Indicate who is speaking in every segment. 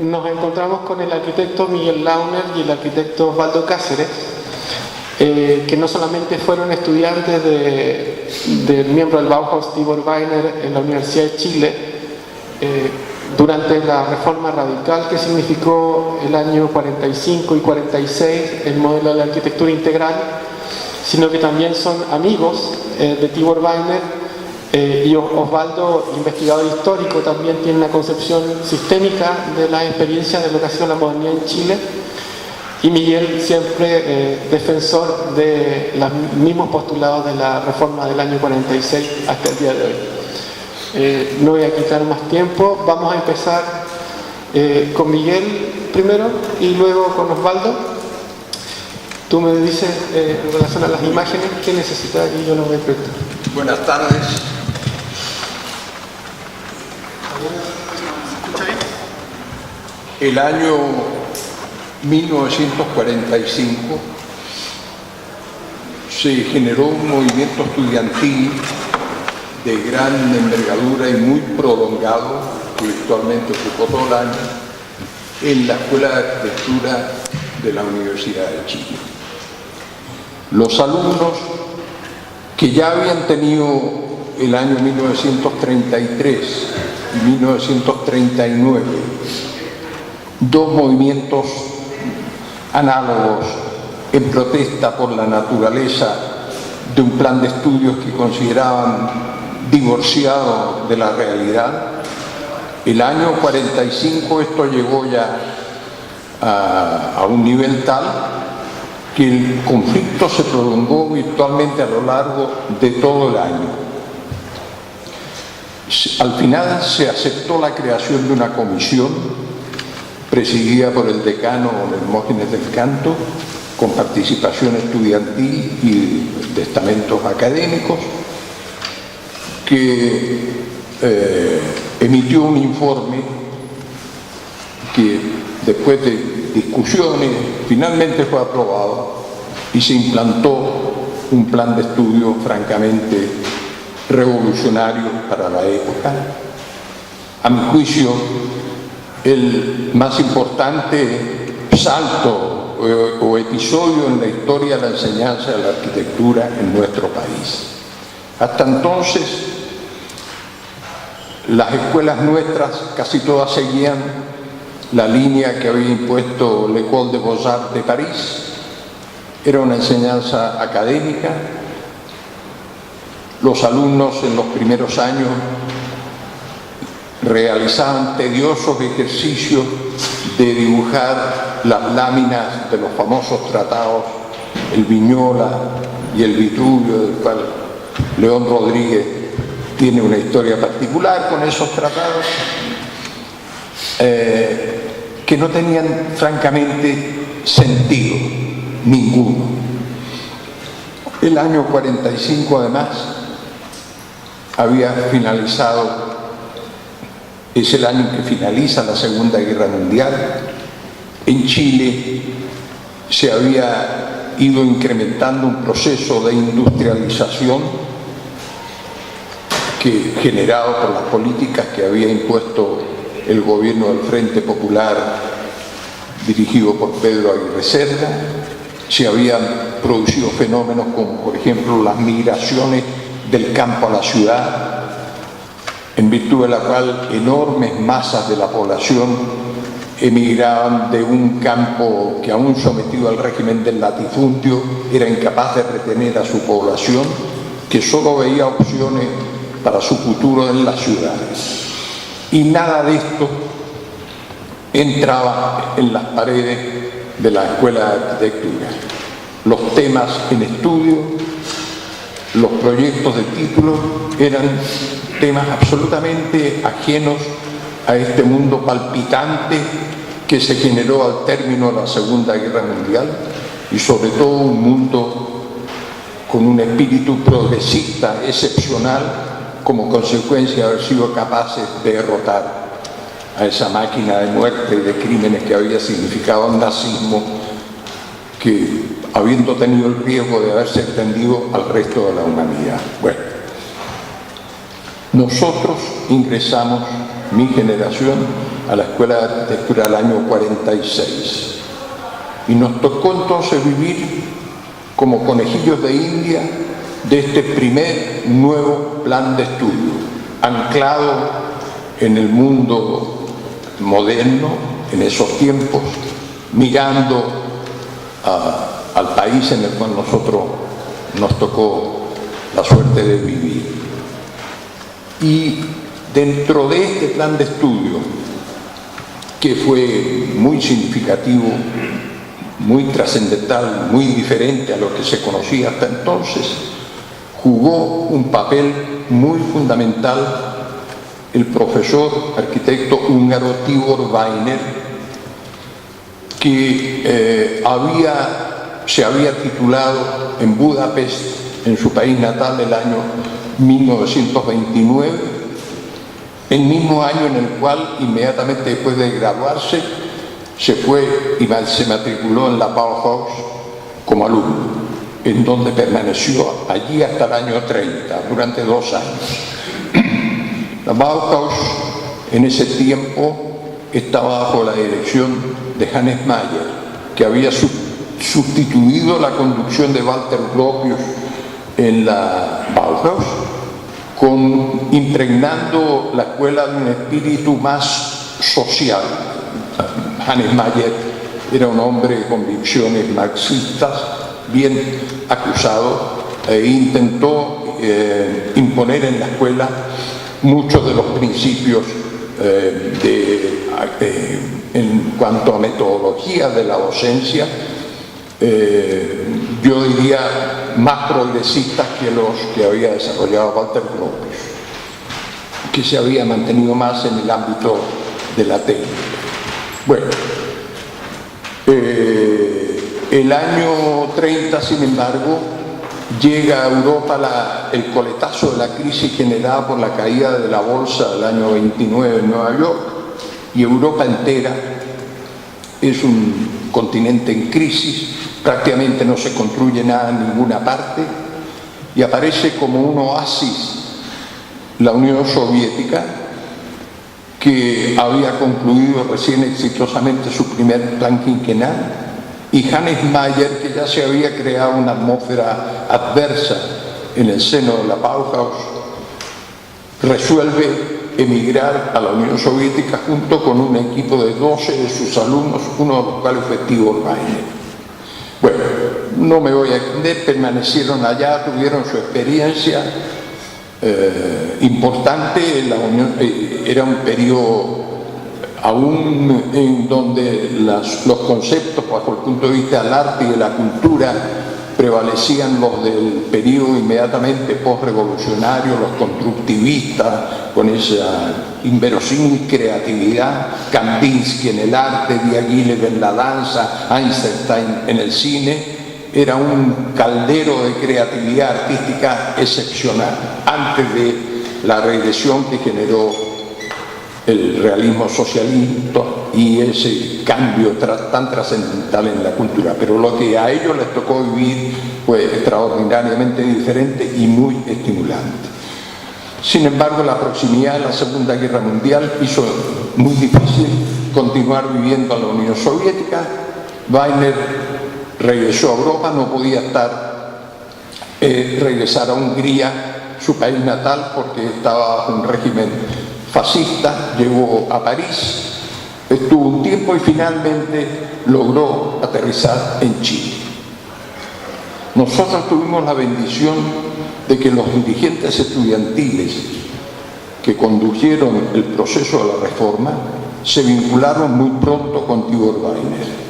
Speaker 1: nos encontramos con el arquitecto Miguel Launer y el arquitecto Osvaldo Cáceres, que no solamente fueron estudiantes del miembro del Bauhaus Tibor Weiner en la Universidad de Chile durante la reforma radical que significó el año 45 y 46 el modelo de la arquitectura integral, sino que también son amigos de Tibor Weiner. Y Osvaldo, investigador histórico, también tiene una concepción sistémica de las experiencias de lo que ha sido la modernidad en Chile. Y Miguel siempre defensor de los mismos postulados de la reforma del año 46 hasta el día de hoy. No voy a quitar más tiempo. Vamos a empezar con Miguel primero y luego con Osvaldo. Tú me dices en relación a las imágenes qué necesitas y yo lo voy a preguntar.
Speaker 2: Buenas tardes. El año 1945 se generó un movimiento estudiantil de gran envergadura y muy prolongado, que virtualmente ocupó todo el año, en la Escuela de Arquitectura de la Universidad de Chile. Los alumnos que ya habían tenido el año 1933 y 1939 dos movimientos análogos en protesta por la naturaleza de un plan de estudios que consideraban divorciado de la realidad. El año 45 esto llegó ya a un nivel tal que el conflicto se prolongó virtualmente a lo largo de todo el año. Al final se aceptó la creación de una comisión presidida por el decano Hermógenes del Canto, con participación estudiantil y de estamentos académicos, que emitió un informe que después de discusiones finalmente fue aprobado y se implantó un plan de estudio francamente revolucionario para la época. A mi juicio, el más importante salto o episodio en la historia de la enseñanza de la arquitectura en nuestro país. Hasta entonces, las escuelas nuestras casi todas seguían la línea que había impuesto l'École des Beaux-Arts de París. Era una enseñanza académica. Los alumnos en los primeros años realizaban tediosos ejercicios de dibujar las láminas de los famosos tratados, el Viñola y el Vitruvio, del cual León Rodríguez tiene una historia particular con esos tratados, que no tenían francamente sentido ninguno. El año 45 además había finalizado. Es el año en que finaliza la Segunda Guerra Mundial. En Chile se había ido incrementando un proceso de industrialización que, generado por las políticas que había impuesto el gobierno del Frente Popular dirigido por Pedro Aguirre Cerda. Se habían producido fenómenos como, por ejemplo, las migraciones del campo a la ciudad, en virtud de la cual enormes masas de la población emigraban de un campo que, aún sometido al régimen del latifundio, era incapaz de retener a su población, que solo veía opciones para su futuro en las ciudades. Y nada de esto entraba en las paredes de la Escuela de Arquitectura. Los temas en estudio, los proyectos de título eran temas absolutamente ajenos a este mundo palpitante que se generó al término de la Segunda Guerra Mundial, y sobre todo un mundo con un espíritu progresista excepcional como consecuencia de haber sido capaces de derrotar a esa máquina de muerte y de crímenes que había significado el nazismo, que habiendo tenido el riesgo de haberse extendido al resto de la humanidad. Bueno, nosotros ingresamos, mi generación, a la Escuela de Arquitectura del año 46. Y nos tocó entonces vivir como conejillos de India de este primer nuevo plan de estudio, anclado en el mundo moderno, en esos tiempos, mirando al país en el cual nosotros nos tocó la suerte de vivir. Y dentro de este plan de estudio, que fue muy significativo, muy trascendental, muy diferente a lo que se conocía hasta entonces, jugó un papel muy fundamental el profesor arquitecto húngaro Tibor Weiner, que se había titulado en Budapest, en su país natal, el año 1929, el mismo año en el cual, inmediatamente después de graduarse, se fue y se matriculó en la Bauhaus como alumno, en donde permaneció allí hasta el año 30, durante 2 años. La Bauhaus en ese tiempo estaba bajo la dirección de Hannes Mayer, que había sustituido la conducción de Walter Gropius en la Bauhaus, impregnando la escuela de un espíritu más social. Hannes Mayer era un hombre de convicciones marxistas, bien acusado, e intentó imponer en la escuela muchos de los principios en cuanto a metodología de la docencia, yo diría más progresistas que los que había desarrollado Walter Gropius, que se había mantenido más en el ámbito de la técnica. Bueno, el año 30, sin embargo, llega a Europa el coletazo de la crisis generada por la caída de la bolsa del año 29 en Nueva York, y Europa entera es un continente en crisis, prácticamente no se construye nada en ninguna parte, y aparece como un oasis la Unión Soviética, que había concluido recién exitosamente su primer plan quinquenal, y Hannes Mayer, que ya se había creado una atmósfera adversa en el seno de la Bauhaus, resuelve emigrar a la Unión Soviética junto con un equipo de 12 de sus alumnos, uno de los cuales fue Tibor Weiner. Bueno, no me voy a extender, permanecieron allá, tuvieron su experiencia importante en la Unión. Era un periodo aún en donde los conceptos bajo el punto de vista del arte y de la cultura prevalecían los del periodo inmediatamente post-revolucionario, los constructivistas, con esa inverosímil creatividad, Kandinsky en el arte, Diaghilev en la danza, Einstein en el cine. Era un caldero de creatividad artística excepcional, antes de la regresión que generó el realismo socialista y ese cambio tan trascendental en la cultura. Pero lo que a ellos les tocó vivir fue extraordinariamente diferente y muy estimulante. Sin embargo, la proximidad de la Segunda Guerra Mundial hizo muy difícil continuar viviendo en la Unión Soviética. Weiner regresó a Europa, no podía regresar a Hungría, su país natal, porque estaba bajo un régimen fascista. Llegó a París, estuvo un tiempo y finalmente logró aterrizar en Chile. Nosotros tuvimos la bendición de que los dirigentes estudiantiles que condujeron el proceso de la reforma se vincularon muy pronto con Tibor Weiner.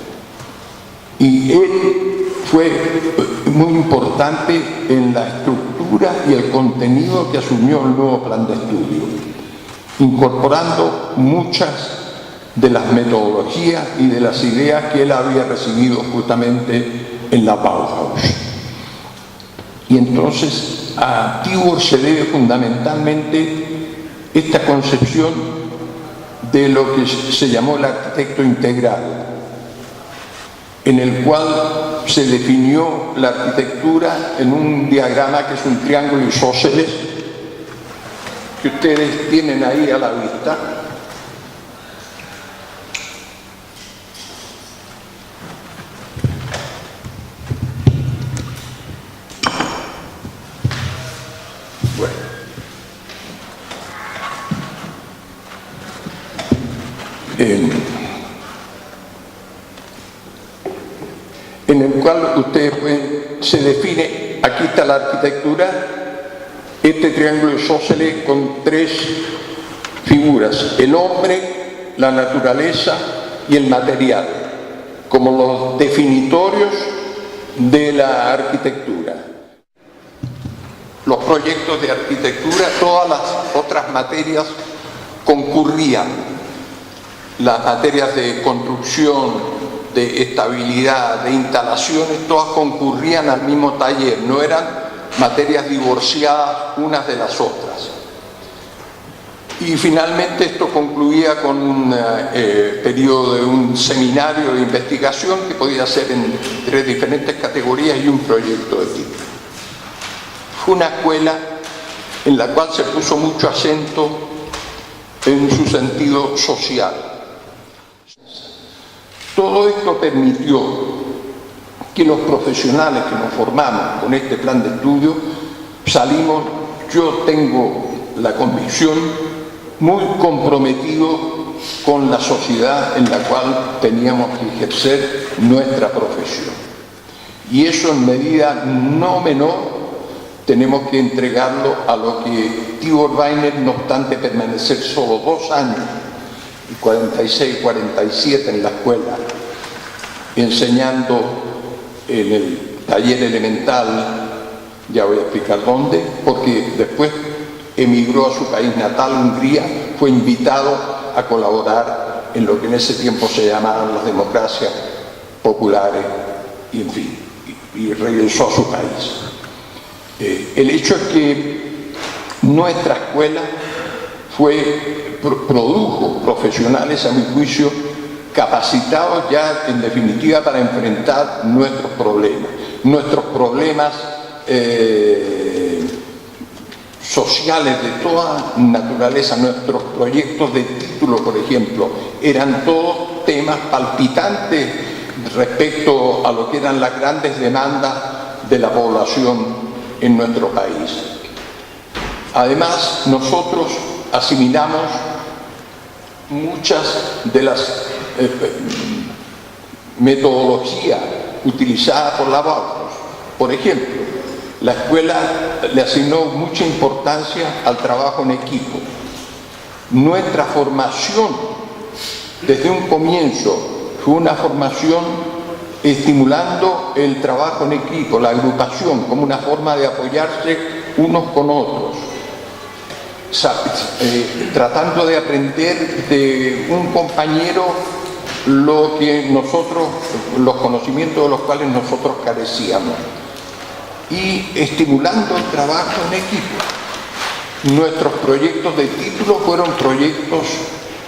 Speaker 2: Y él fue muy importante en la estructura y el contenido que asumió el nuevo plan de estudio, incorporando muchas de las metodologías y de las ideas que él había recibido justamente en la Bauhaus. Y entonces a Tibor se debe fundamentalmente esta concepción de lo que se llamó el arquitecto integral, en el cual se definió la arquitectura en un diagrama que es un triángulo isósceles, que ustedes tienen ahí a la vista, en el cual se define, aquí está la arquitectura, este triángulo isósceles con tres figuras, el hombre, la naturaleza y el material, como los definitorios de la arquitectura. Los proyectos de arquitectura, todas las otras materias concurrían, las materias de construcción, de estabilidad, de instalaciones, todas concurrían al mismo taller, no eran materias divorciadas unas de las otras. Y finalmente esto concluía con un periodo de un seminario de investigación que podía ser en 3 diferentes categorías y un proyecto de título. Fue una escuela en la cual se puso mucho acento en su sentido social. Todo esto permitió que los profesionales que nos formamos con este plan de estudio salimos, yo tengo la convicción, muy comprometidos con la sociedad en la cual teníamos que ejercer nuestra profesión. Y eso en medida no menor tenemos que entregarlo a lo que Tibor Weiner, no obstante permanecer solo 2 años, 46, 47 en la escuela, enseñando en el taller elemental, ya voy a explicar dónde, porque después emigró a su país natal, Hungría, fue invitado a colaborar en lo que en ese tiempo se llamaban las democracias populares, y en fin, y regresó a su país. El hecho es que nuestra escuela produjo profesionales, a mi juicio, capacitados ya en definitiva para enfrentar nuestros problemas sociales de toda naturaleza. Nuestros proyectos de título, por ejemplo, eran todos temas palpitantes respecto a lo que eran las grandes demandas de la población en nuestro país. Además, nosotros asimilamos muchas de las metodologías utilizadas por la Bauhaus. Por ejemplo, la escuela le asignó mucha importancia al trabajo en equipo. Nuestra formación desde un comienzo fue una formación estimulando el trabajo en equipo, la agrupación como una forma de apoyarse unos con otros, tratando de aprender de un compañero lo que nosotros, los conocimientos de los cuales nosotros carecíamos, y estimulando el trabajo en equipo. Nuestros proyectos de título fueron proyectos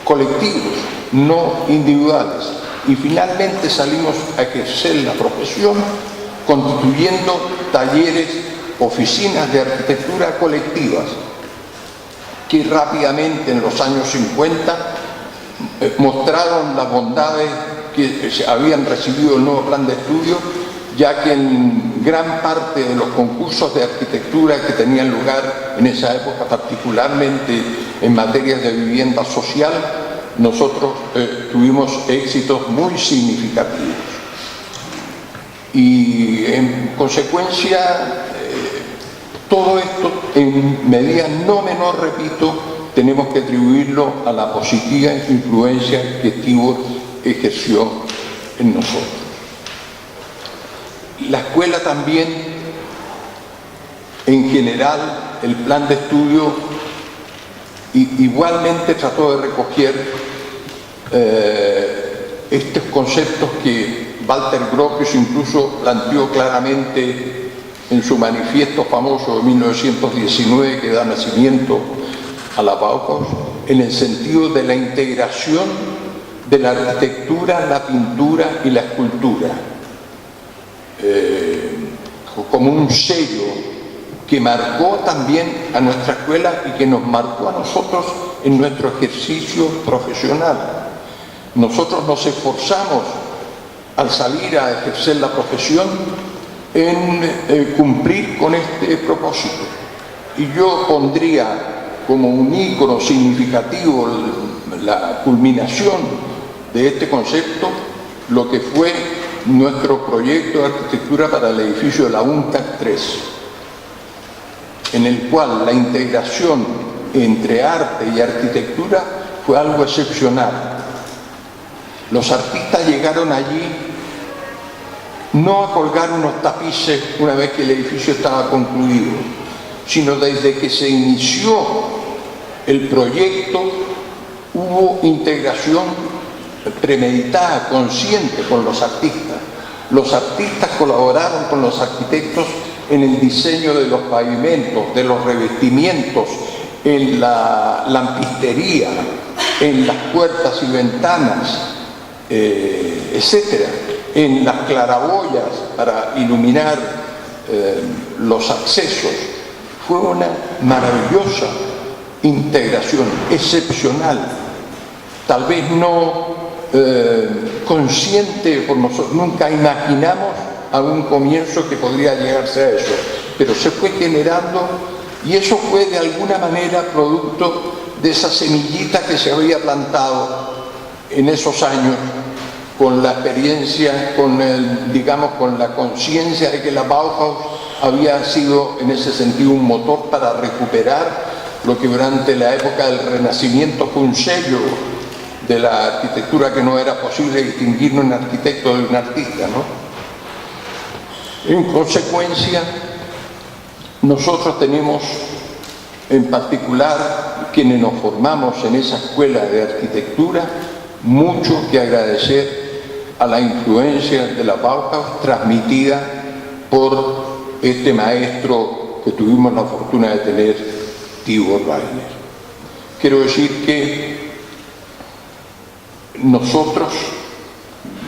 Speaker 2: colectivos, no individuales, y finalmente salimos a ejercer la profesión constituyendo talleres, oficinas de arquitectura colectivas, que rápidamente en los años 50 mostraron las bondades que habían recibido el nuevo plan de estudio, ya que en gran parte de los concursos de arquitectura que tenían lugar en esa época, particularmente en materias de vivienda social, nosotros tuvimos éxitos muy significativos. Y en consecuencia, todo esto, en medida no menor, repito, tenemos que atribuirlo a la positiva influencia que Tibor ejerció en nosotros. La escuela también, en general, el plan de estudio igualmente trató de recoger estos conceptos que Walter Gropius incluso planteó claramente en su manifiesto famoso de 1919 que da nacimiento a la Bauhaus, en el sentido de la integración de la arquitectura, la pintura y la escultura, como un sello que marcó también a nuestra escuela y que nos marcó a nosotros en nuestro ejercicio profesional. Nosotros nos esforzamos al salir a ejercer la profesión en cumplir con este propósito. Y yo pondría como un ícono significativo, la culminación de este concepto, lo que fue nuestro proyecto de arquitectura para el edificio de la UNCAC 3, en el cual la integración entre arte y arquitectura fue algo excepcional. Los artistas llegaron allí no a colgar unos tapices una vez que el edificio estaba concluido, sino desde que se inició el proyecto hubo integración premeditada, consciente con los artistas. Los artistas colaboraron con los arquitectos en el diseño de los pavimentos, de los revestimientos, en la lampistería, en las puertas y ventanas, etcétera, en las claraboyas para iluminar los accesos. Fue una maravillosa integración, excepcional, tal vez no consciente por nosotros, nunca imaginamos a un comienzo que podría llegarse a eso, pero se fue generando y eso fue de alguna manera producto de esa semillita que se había plantado en esos años con la experiencia, con la conciencia de que la Bauhaus había sido en ese sentido un motor para recuperar lo que durante la época del Renacimiento fue un sello de la arquitectura, que no era posible distinguir un arquitecto de un artista, ¿no? En consecuencia, nosotros tenemos, en particular, quienes nos formamos en esa escuela de arquitectura, mucho que agradecer a la influencia de la Bauhaus transmitida por este maestro que tuvimos la fortuna de tener, Tibor Weiner. Quiero decir que nosotros,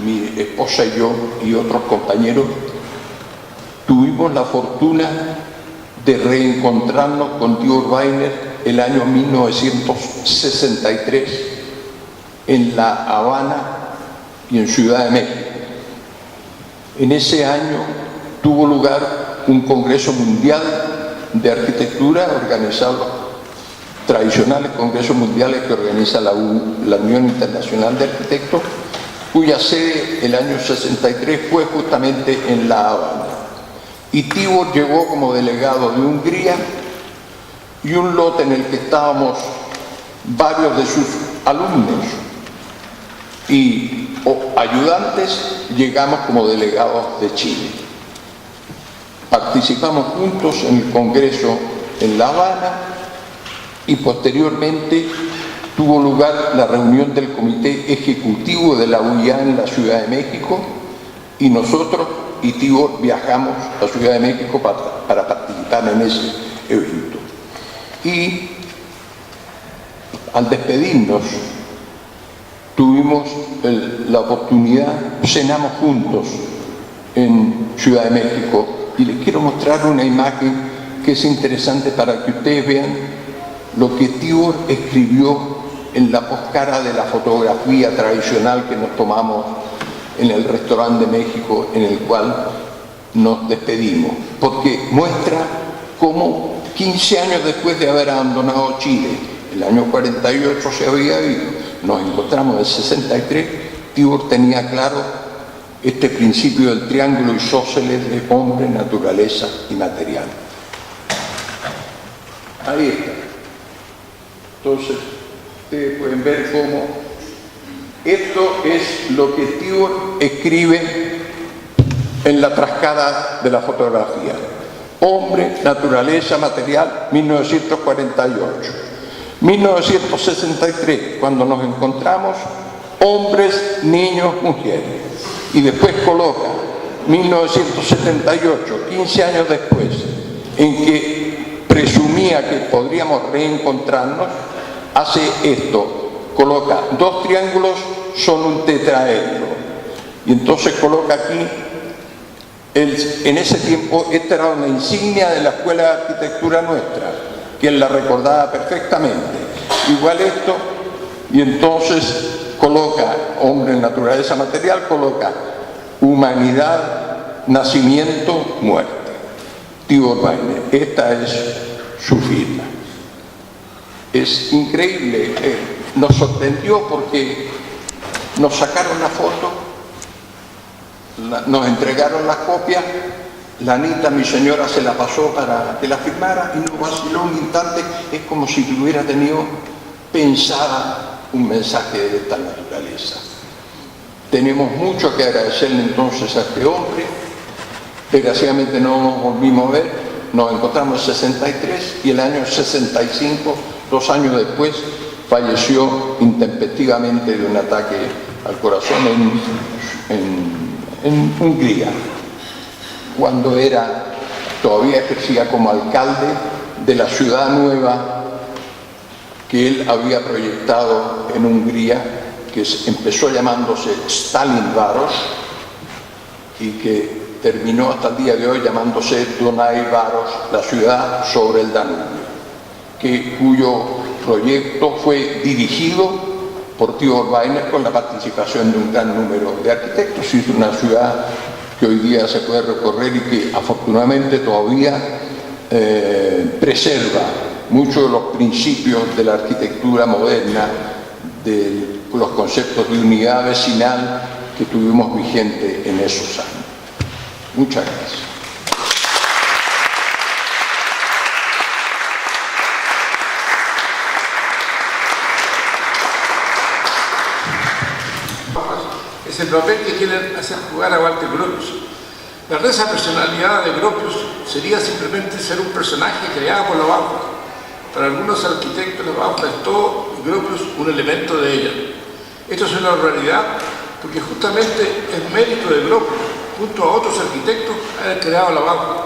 Speaker 2: mi esposa y yo y otros compañeros, tuvimos la fortuna de reencontrarnos con Tibor Weiner el año 1963 en La Habana y en Ciudad de México. En ese año tuvo lugar un Congreso Mundial de Arquitectura organizado, tradicionales congresos mundiales que organiza la Unión Internacional de Arquitectos, cuya sede el año 63 fue justamente en La Habana. Y Tibor llegó como delegado de Hungría y un lote en el que estábamos varios de sus alumnos y ayudantes, llegamos como delegados de Chile. Participamos juntos en el Congreso en La Habana y posteriormente tuvo lugar la reunión del Comité Ejecutivo de la UIA en la Ciudad de México y nosotros y Tibor viajamos a Ciudad de México para participar en ese evento. Y al despedirnos tuvimos la oportunidad, cenamos juntos en Ciudad de México y les quiero mostrar una imagen que es interesante para que ustedes vean lo que Tibor escribió en la poscara de la fotografía tradicional que nos tomamos en el restaurante de México en el cual nos despedimos, porque muestra cómo 15 años después de haber abandonado Chile, el año 48 se había ido, nos encontramos en el 63, Tibor tenía claro este principio del triángulo isósceles de hombre, naturaleza y material. Ahí está. Entonces, ustedes pueden ver cómo esto es lo que Tibor escribe en la trascada de la fotografía. Hombre, naturaleza, material, 1948. 1963, cuando nos encontramos, hombres, niños, mujeres. Y después coloca 1978, 15 años después, en que presumía que podríamos reencontrarnos, hace esto, coloca dos triángulos, son un tetraedro. Y entonces coloca aquí, en ese tiempo, esta era una insignia de la Escuela de Arquitectura nuestra, quien la recordaba perfectamente. Igual esto, y entonces coloca hombre, naturaleza, material, coloca humanidad, nacimiento, muerte. Tibor Weiner, esta es su firma. es increíble. Nos sorprendió porque nos sacaron la foto, nos entregaron la copia, la Anita, mi señora, se la pasó para que la firmara y nos vaciló un instante. Es como si hubiera tenido pensada un mensaje de esta naturaleza. Tenemos mucho que agradecerle entonces a este hombre. Desgraciadamente no nos volvimos a ver, nos encontramos en 63 y el año 65, 2 años después, falleció intempestivamente de un ataque al corazón en Hungría, cuando todavía ejercía como alcalde de la ciudad nueva que él había proyectado en Hungría, que empezó llamándose Stalinváros y que terminó hasta el día de hoy llamándose Dunajváros, la ciudad sobre el Danubio, cuyo proyecto fue dirigido por Tibor Weiner con la participación de un gran número de arquitectos. Es una ciudad que hoy día se puede recorrer y que afortunadamente todavía preserva muchos de los principios de la arquitectura moderna, de los conceptos de unidad vecinal que tuvimos vigente en esos años. Muchas gracias.
Speaker 3: Es el papel que quieren hacer jugar a Walter Gropius. La reza personalidad de Gropius sería simplemente ser un personaje creado por la Bauhaus. Para algunos arquitectos la Bauhaus es todo y Gropius un elemento de ella. Esto es una realidad porque justamente es mérito de Gropius, junto a otros arquitectos, haber creado la Bauhaus.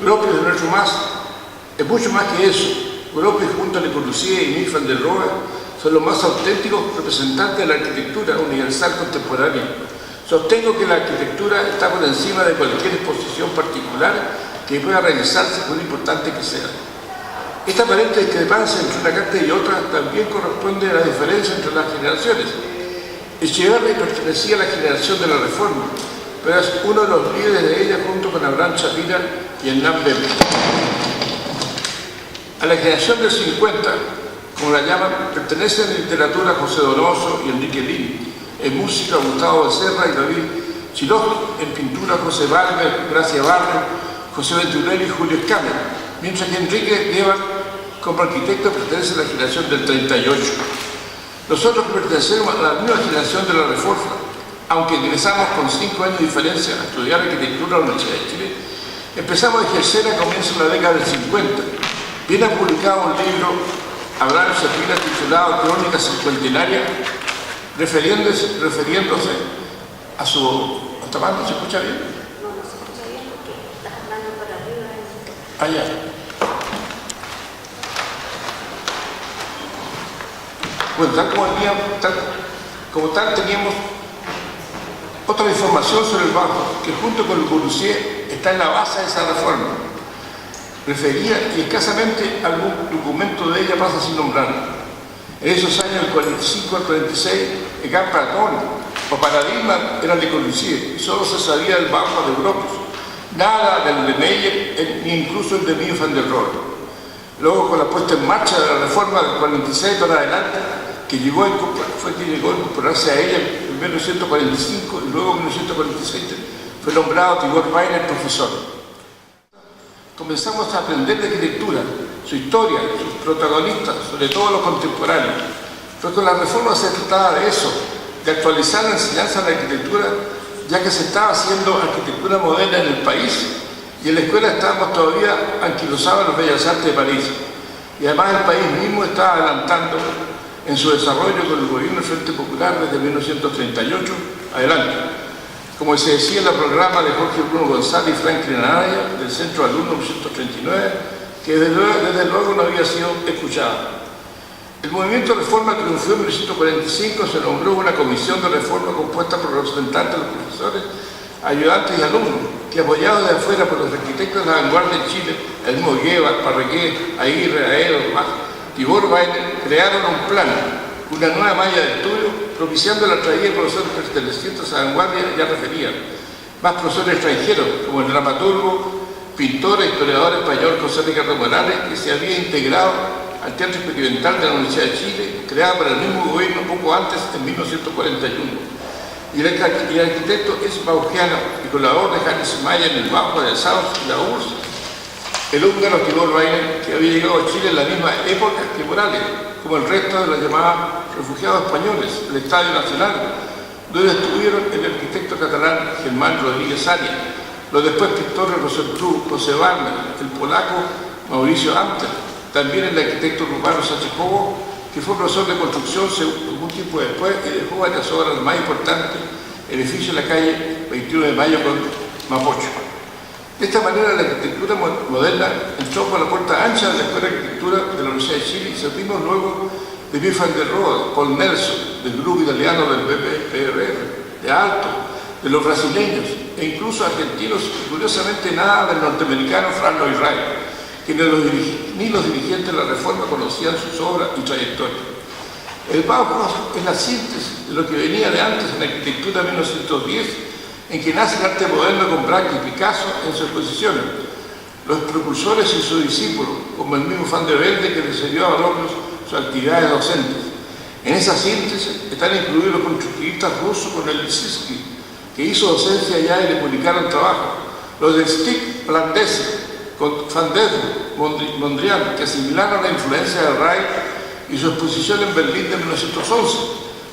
Speaker 3: Gropius es mucho más que eso. Gropius junto a Le Corbusier y Mies van der Rohe son los más auténticos representantes de la arquitectura universal contemporánea. Sostengo que la arquitectura está por encima de cualquier exposición particular que pueda realizarse, por importante que sea. Esta aparente discrepancia entre una carta y otra también corresponde a la diferencia entre las generaciones. Echeverri pertenecía a la generación de la Reforma, pero es uno de los líderes de ella junto con Abraham Shapira y Hernán Bembe. A la generación del 50, como la llaman, pertenecen en literatura José Donoso y Enrique Lin, en música Gustavo Becerra y David Chilot, en pintura José Valver, Gracia Barrio, José Venturelli y Julio Escámez, mientras que Enrique Guevara, como arquitecto, pertenece a la generación del 38. Nosotros que pertenecemos a la misma generación de la Reforma, aunque ingresamos con 5 años de diferencia a estudiar arquitectura en la Universidad de Chile, empezamos a ejercer a comienzos de la década del 50. Viene publicado un libro Abraham Shapira titulado Crónica Cincuentenaria, refiriéndose a su... ¿Hasta más no se escucha bien?
Speaker 4: No se escucha bien porque estás hablando para arriba.
Speaker 3: Allá. Bueno, como tal teníamos otra información sobre el Bauhaus, que junto con Le Corbusier está en la base de esa reforma. Refería y escasamente algún documento de ella pasa sin nombrar. En esos años, del 45 al 46, el gran patrón o paradigma era Le Corbusier y solo se sabía del Bauhaus de Gropius, nada del de Meyer ni incluso el de Mies van der Rohe. Luego, con la puesta en marcha de la reforma del 46 para adelante, fue que llegó a incorporarse a ella en 1945 y luego en 1946 fue nombrado Tibor Weiner profesor. Comenzamos a aprender de arquitectura, su historia, sus protagonistas, sobre todo los contemporáneos. Fue con la reforma se trataba de eso, de actualizar la enseñanza de la arquitectura, ya que se estaba haciendo arquitectura moderna en el país y en la escuela estábamos todavía anquilosados en las Bellas Artes de París. Y además el país mismo estaba adelantando en su desarrollo con el gobierno del Frente Popular desde 1938 adelante. Como se decía en el programa de Jorge Bruno González y Franklin Anaya del Centro de Alumnos 1939, que desde luego no había sido escuchado. El movimiento de reforma triunfó en 1945, se nombró una comisión de reforma compuesta por representantes de los profesores, ayudantes y alumnos, que apoyados de afuera por los arquitectos de la vanguardia de Chile, el mismo Guevara, Parregué, Aguirre, Aedo, más, Tibor Weiner, crearon un plan, una nueva malla de estudio, propiciando la traída de profesores pertenecientes a la vanguardia ya refería, más profesores extranjeros, como el dramaturgo, pintor e historiador español José Ricardo Morales, que se había integrado al Teatro Experimental de la Universidad de Chile, creada por el mismo gobierno poco antes, en 1941. Y el arquitecto es baugiano y colaborador de Hannes Mayer en el bajo de Saus y la URSS, el húngaro Tibor Weiner, que había llegado a Chile en la misma época que Morales, como el resto de los llamados refugiados españoles, el Estadio Nacional, donde estuvieron el arquitecto catalán Germán Rodríguez Arias, los después pintores Rosenthal, José Wagner, el polaco Mauricio Amter, también el arquitecto rumano Sánchez Cobo, que fue profesor de construcción un tiempo después y dejó varias obras más importantes, el edificio en la calle 21 de Mayo con Mapocho. De esta manera, la arquitectura moderna entró por la puerta ancha de la Escuela de Arquitectura de la Universidad de Chile y servimos luego de Pierre van der Rohe, Paul Nelson, del grupo italiano del PRR, de Aalto, de los brasileños e incluso argentinos y curiosamente nada del norteamericano Frank Lloyd Wright, que ni los dirigentes de la Reforma conocían sus obras y trayectoria. El Bauhaus es la síntesis de lo que venía de antes en la arquitectura de 1910, en que nace el arte moderno con Braque y Picasso en sus exposiciones, los propulsores y sus discípulos, como el mismo Van der Velde que le cedió a Baloglius sus actividades docentes. En esa síntesis están incluidos los constructivistas rusos con el Lissinsky, que hizo docencia allá y le publicaron trabajo, los de Stig Blandese, con Van der Mondrian, que asimilaron la influencia del Reich y su exposición en Berlín de 1911.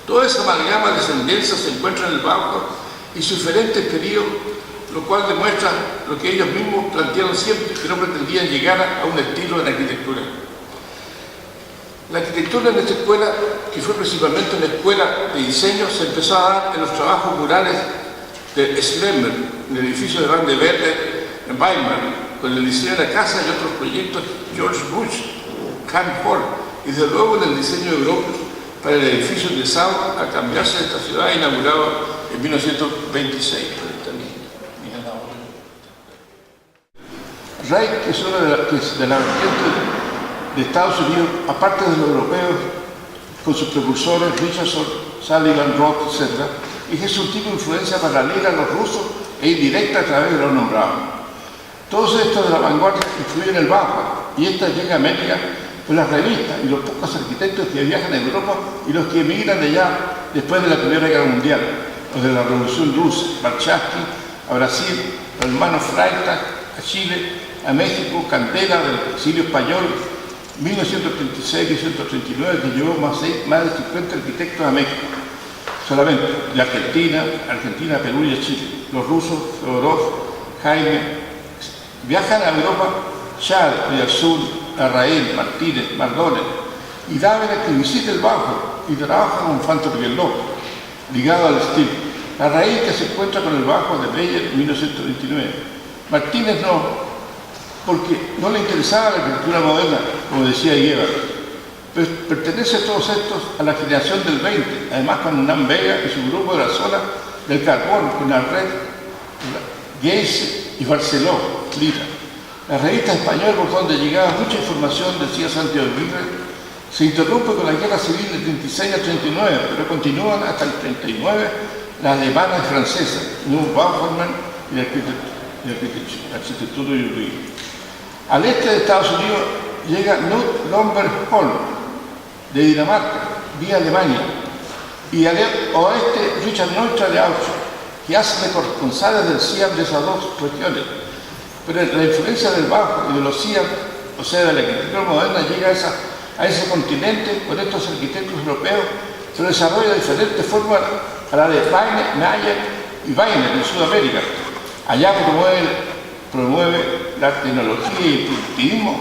Speaker 3: Toda esa amalgama de descendencia se encuentra en el Bauhaus y sus diferentes periodos, lo cual demuestra lo que ellos mismos plantearon siempre, que no pretendían llegar a un estilo en arquitectura. La arquitectura en esta escuela, que fue principalmente una escuela de diseño, se empezó a dar en los trabajos murales de Schlemmer, en el edificio de Van der Velde en Weimar, con el diseño de la casa y otros proyectos George Bush, Kahn Hall, y desde luego en el diseño de Europa para el edificio de Sau a cambiarse de esta ciudad inaugurado en 1926. Reich es una de las vertientes de Estados Unidos, aparte de los europeos, con sus precursores Richardson, Sullivan, Roth, etc., y es un tipo de influencia paralela a los rusos e indirecta a través de los nombrados. Todos estos de la vanguardia influyen en el Bauhaus, y esta llega a América por las revistas y los pocos arquitectos que viajan a Europa y los que emigran de allá después de la Primera Guerra Mundial, los de la Revolución Rusa, Warshawski a Brasil, los hermanos Freitag a Chile, a México, Candela del exilio español, 1936-1939, que llevó más de 50 arquitectos a México, solamente de Argentina, Perú y Chile. Los rusos, Fedorov, Jaime, viajan a Europa, Chad, Azul, Arrael, Martínez, Mardones, y Dávila, que visita el Bauhaus y trabaja con Fantor Gerlov, ligado al estilo. Arrael, que se encuentra con el Bauhaus de Beyer en 1929. Martínez no, porque no le interesaba la arquitectura moderna, como decía Guevara. Pertenece a todos estos a la generación del 20, además con Hernán Vega y su grupo de la zona del carbón, con la red Geise y Barceló, Lira. La revista española, por donde llegaba mucha información, decía Santiago Aguirre, se interrumpe con la guerra civil del 36 al 39, pero continúan hasta el 39 la alemana y francesa, New Bauhausmann y la arquitectura y al este de Estados Unidos llega Knut Lomberg-Holm, de Dinamarca, vía Alemania, y al oeste Richard Neutra de Austria, que hace de corresponsales del CIAM de esas dos regiones. Pero la influencia del Bauhaus y de los CIAM, o sea, de la arquitectura moderna, llega a ese continente con estos arquitectos europeos, se desarrolla de diferentes formas a la de Weiner, Mayer y Weiner en Sudamérica. Allá promueve la tecnología y el productivismo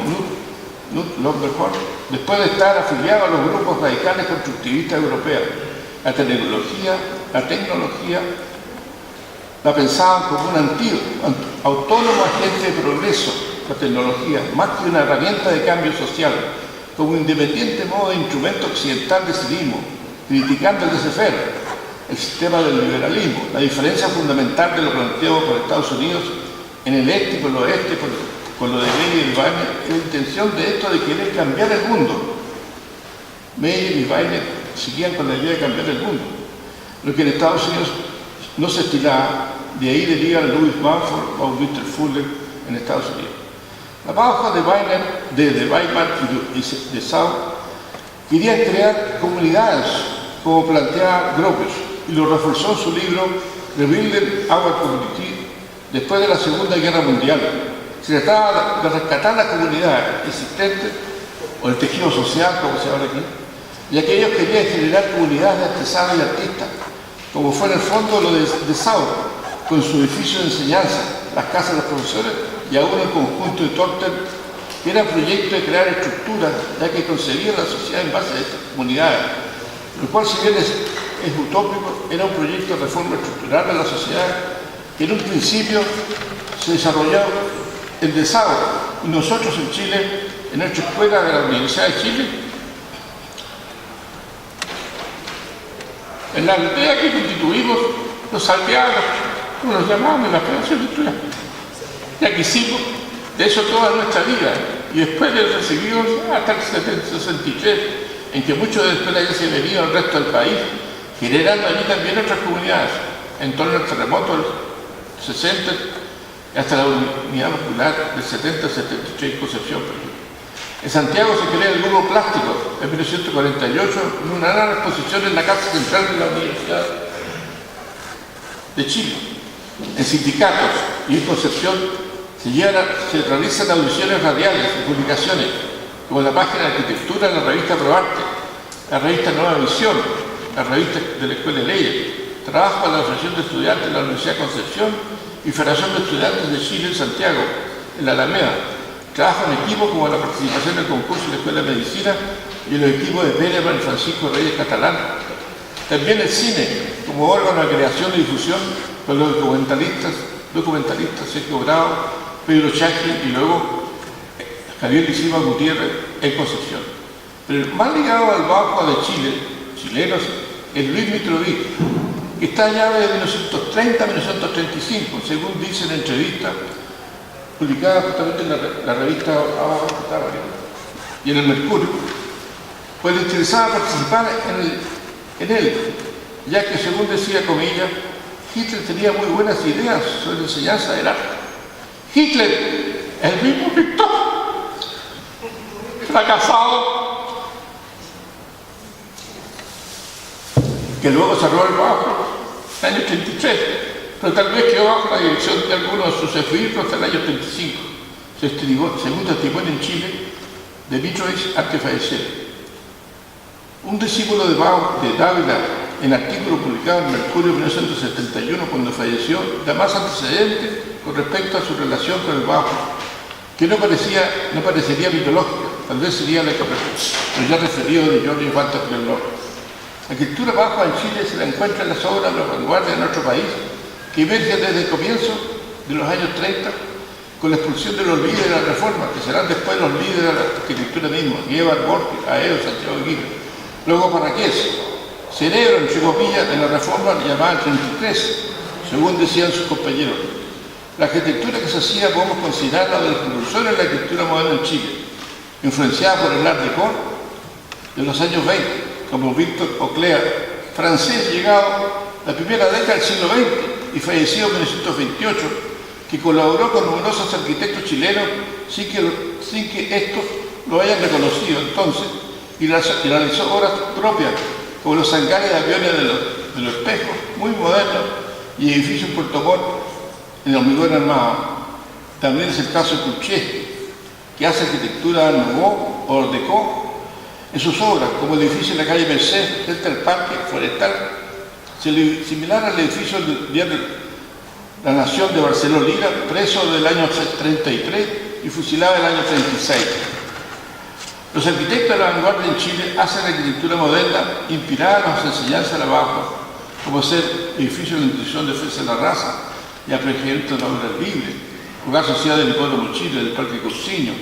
Speaker 3: Knut Lomberg-Holm, después de estar afiliado a los grupos radicales constructivistas europeos. La tecnología la pensaban como un autónomo agente de progreso, la tecnología, más que una herramienta de cambio social, como independiente modo de instrumento occidental de civismo, criticando el laissez-faire, el sistema del liberalismo, la diferencia fundamental de lo planteado por Estados Unidos en el este y por el oeste, con lo de Meyer y Weiner, es la intención de esto de querer cambiar el mundo. Meyer y Weiner seguían con la idea de cambiar el mundo, lo que en Estados Unidos no se estilaba. De ahí deriva Louis Mumford o Mr. Fuller en Estados Unidos. La Bauhaus de Weimar y de Sau quería crear comunidades, como planteaba Gropius, y lo reforzó en su libro Rebuilding Our Community después de la Segunda Guerra Mundial. Se trataba de rescatar la comunidad existente, o el tejido social, como se habla aquí, y aquellos querían generar comunidades de artesanos y artistas, como fue en el fondo lo de Sau, con su edificio de enseñanza, las casas de los profesores y aún el conjunto de Tortel, que era el proyecto de crear estructuras, ya que concebía la sociedad en base a estas comunidades, lo cual, si bien es utópico, era un proyecto de reforma estructural de la sociedad que en un principio se desarrolló en Dessau, y nosotros en Chile, en nuestra escuela de la Universidad de Chile, en la aldea que constituimos los aldeanos, como nos llamamos en la Federación Estudiantil, ya que hicimos de eso toda nuestra vida, y después de recibimos hasta el 63, en que muchos de la escuela ya se venían al resto del país, generando allí también otras comunidades, en torno al terremoto del 60, hasta la unidad popular del 70-73 en Concepción, por ejemplo. En Santiago se crea el grupo plástico en 1948 en una gran exposición en la Casa Central de la Universidad de Chile. En sindicatos y en Concepción se realizan audiciones radiales y publicaciones, como la página de arquitectura de la revista ProArte, la revista Nueva Visión, la revista de la Escuela de Leyes, trabajo en la Asociación de Estudiantes de la Universidad de Concepción y Federación de Estudiantes de Chile en Santiago, en la Alameda. Trabajo en equipos como la participación en el concurso de la Escuela de Medicina y los equipos de Beneman y Francisco Reyes Catalán. También el cine, como órgano de creación y difusión con los documentalistas Sergio Bravo, Pedro Chacchi y luego Javier Lizima Gutiérrez en Concepción. Pero el más ligado al Bauhaus de Chile, chilenos, es Luis Mitrovic, que está allá desde 1930 a 1935, según dice en entrevista publicada justamente en la revista y en el Mercurio, pues le interesaba participar en él, ya que, según decía comillas, Hitler tenía muy buenas ideas sobre la enseñanza del arte. Hitler, el mismo pintor, fracasado, que luego cerró el Bauhaus en el año 33, pero tal vez quedó bajo la dirección de algunos de sus esbirros hasta el año 35. Según testimonio en Chile, de Mitrovic antes de fallecer. Un discípulo de Dávila, en artículo publicado en Mercurio en 1971, cuando falleció, da más antecedentes con respecto a su relación con el Bauhaus, que no parecería mitológica, tal vez sería la que ya referido de Giorgio Walter Krellor. La escritura Bauhaus en Chile se la encuentra en las obras de la vanguardia de nuestro país, que emerge desde el comienzo de los años 30, con la expulsión de los líderes de la Reforma, que serán después los líderes de la arquitectura misma, Gebhard Borges, Aedo, Santiago Aguirre. Luego Parraqués, cerebro, entre comillas, de la Reforma llamada 33, según decían sus compañeros. La arquitectura que se hacía podemos considerarla de los precursores de la arquitectura moderna en Chile, influenciada por el Art Deco de los años 20, como Victor Oclea, francés llegado la primera década del siglo XX y fallecido en 1928, que colaboró con numerosos arquitectos chilenos sin que estos lo hayan reconocido entonces, y realizó obras propias, como los hangares de aviones de los espejos, muy modernos, y edificios en Puerto Montt, en hormigón armado. También es el caso de Couchet, que hace arquitectura Nouveau o Art Deco en sus obras, como el edificio en la calle Merced, frente al Parque Forestal, similar al edificio del diario La Nación de Barceló Lira, preso del año 33 y fusilado del año 36. Los arquitectos de la vanguardia en Chile hacen arquitectura moderna inspirada en las enseñanzas de la Bauhaus, como ser edificio de la Institución de Defensa de la Raza y apreciamiento de la obra libre, lugar social del hipódromo Chile, del Parque Cousiño,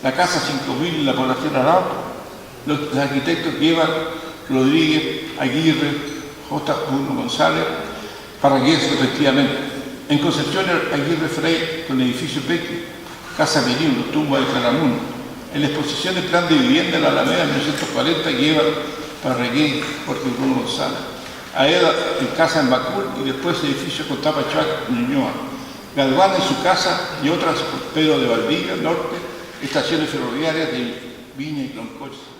Speaker 3: la Casa 5000 en la población Arauco, los arquitectos Gebhard Rodríguez, Aguirre, J. González, Parragués, respectivamente. En Concepción, Aguirre Frey, con el edificio Becky, Casa Merín, los tumbos de Claramundo. En la exposición del plan de vivienda en la Alameda en 1940, Gebhard, Parragués, Jorge Bruno González. Aeda en Casa en Bacul y después edificio con Tapachuac, Ñuñoa. Galván en su casa y otras por Pedro de Valdivia, Norte, estaciones ferroviarias de Viña y Loncoche.